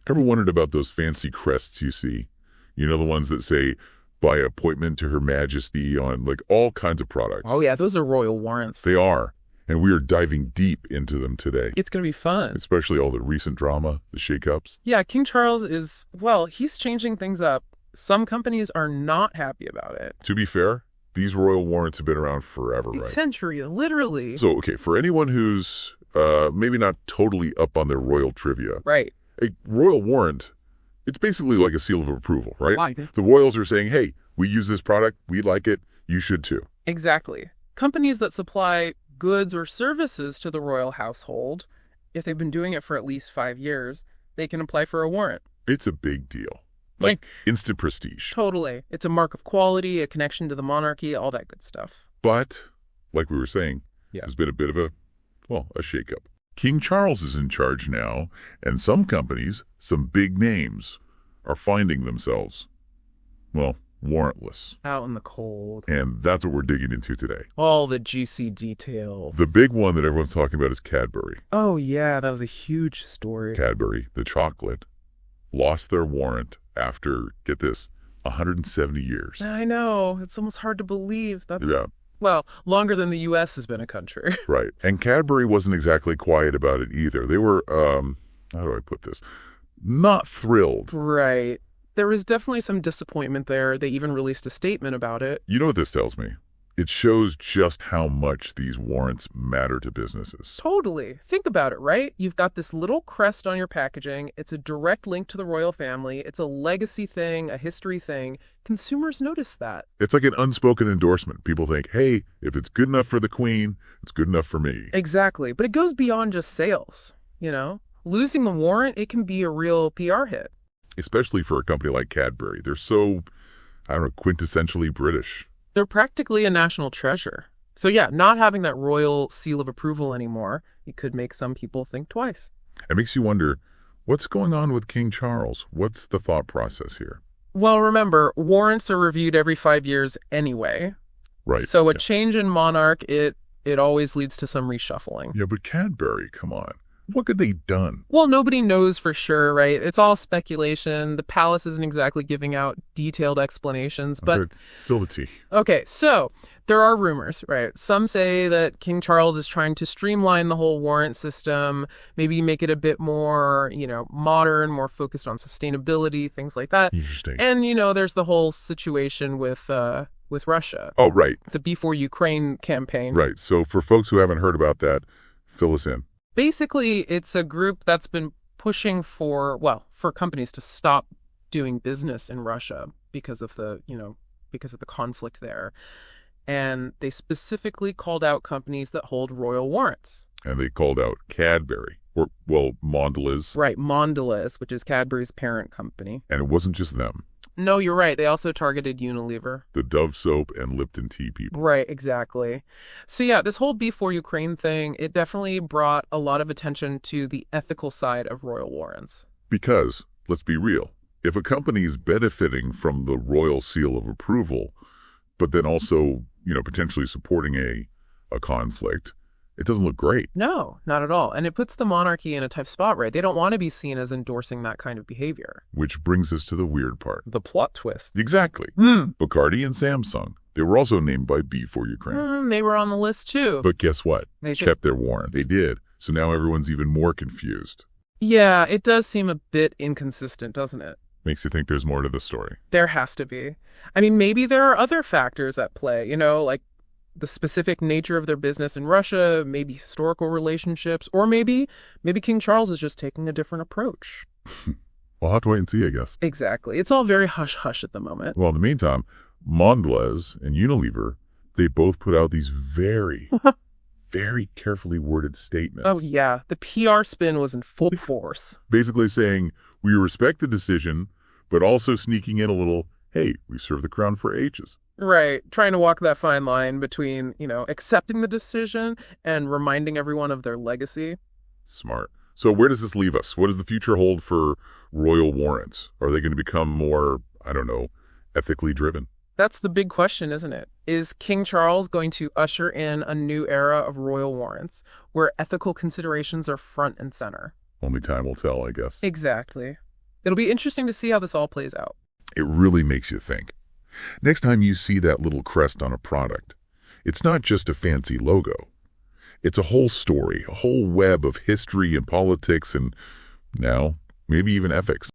Ever wondered about those fancy crests you see? You know, the ones that say, by appointment to Her Majesty on, like, all kinds of products. Oh, yeah, those are royal warrants. They are. And we are diving deep into them today. It's going to be fun. Especially all the recent drama, the shakeups. Yeah, King Charles is, well, he's changing things up. Some companies are not happy about it. To be fair, these royal warrants have been around forever, right? A century, literally. So, okay, for anyone who's maybe not totally up on their royal trivia. Right. A royal warrant, it's basically like a seal of approval, right? Like The royals are saying, hey, we use this product, we like it, you should too. Exactly. Companies that supply goods or services to the royal household, if they've been doing it for at least 5 years, they can apply for a warrant. It's a big deal. Like instant prestige. Totally. It's a mark of quality, a connection to the monarchy, all that good stuff. But, like we were saying, Yeah. there's been a bit of a shakeup. King Charles is in charge now, and some companies, some big names, are finding themselves, well, warrantless. Out in the cold. And that's what we're digging into today. All the juicy details. The big one that everyone's talking about is Cadbury. Oh, yeah, that was a huge story. Cadbury, the chocolate, lost their warrant after, get this, 170 years. I know. It's almost hard to believe. That's, Yeah. well, longer than the U.S. has been a country. Right. And Cadbury wasn't exactly quiet about it either. They were, how do I put this? Not thrilled. Right. There was definitely some disappointment there. They even released a statement about it. You know what this tells me? It shows just how much these warrants matter to businesses. Totally. Think about it, right? You've got this little crest on your packaging. It's a direct link to the royal family. It's a legacy thing, a history thing. Consumers notice that. It's like an unspoken endorsement. People think, hey, if it's good enough for the queen, it's good enough for me. Exactly. But it goes beyond just sales, you know? Losing the warrant, it can be a real PR hit. Especially for a company like Cadbury. They're so, I don't know, quintessentially British. They're practically a national treasure. So yeah, not having that royal seal of approval anymore, it could make some people think twice. It makes you wonder, what's going on with King Charles? What's the thought process here? Well, remember, warrants are reviewed every 5 years anyway. Right. So a change in monarch, it always leads to some reshuffling. Yeah, but Cadbury, come on. What could they done? Well, nobody knows for sure, right? It's all speculation. The palace isn't exactly giving out detailed explanations, but... Okay, still the tea. Okay, so there are rumors, right? Some say that King Charles is trying to streamline the whole warrant system, maybe make it a bit more, modern, more focused on sustainability, things like that. Interesting. And, there's the whole situation with Russia. Oh, right. The Before Ukraine campaign. Right. So for folks who haven't heard about that, fill us in. Basically, it's a group that's been pushing for companies to stop doing business in Russia because of the conflict there. And they specifically called out companies that hold royal warrants. And they called out Cadbury, or, Mondelez. Right, Mondelez, which is Cadbury's parent company. And it wasn't just them. No, you're right. They also targeted Unilever. The Dove soap and Lipton tea people. Right, exactly. So yeah, this whole Before Ukraine thing, it definitely brought a lot of attention to the ethical side of royal warrants. Because, let's be real, if a company is benefiting from the royal seal of approval, but then also, potentially supporting a conflict, it doesn't look great. No, not at all. And it puts the monarchy in a tough spot, right? They don't want to be seen as endorsing that kind of behavior. Which brings us to the weird part. The plot twist. Exactly. Bacardi and Samsung. They were also named by Before Ukraine. They were on the list too. But guess what? They kept their warrant. They did. So now everyone's even more confused. Yeah, it does seem a bit inconsistent, doesn't it? Makes you think there's more to the story. There has to be. I mean, maybe there are other factors at play, like the specific nature of their business in Russia, maybe historical relationships, or maybe King Charles is just taking a different approach. We'll have to wait and see, I guess. Exactly. It's all very hush-hush at the moment. Well, in the meantime, Mondelez and Unilever, they both put out these very, very carefully worded statements. Oh, yeah. The PR spin was in full force. Basically saying, we respect the decision, but also sneaking in a little, hey, we serve the crown for ages. Right. Trying to walk that fine line between, accepting the decision and reminding everyone of their legacy. Smart. So where does this leave us? What does the future hold for royal warrants? Are they going to become more, ethically driven? That's the big question, isn't it? Is King Charles going to usher in a new era of royal warrants where ethical considerations are front and center? Only time will tell, I guess. Exactly. It'll be interesting to see how this all plays out. It really makes you think. Next time you see that little crest on a product, it's not just a fancy logo. It's a whole story, a whole web of history and politics and, now, maybe even ethics.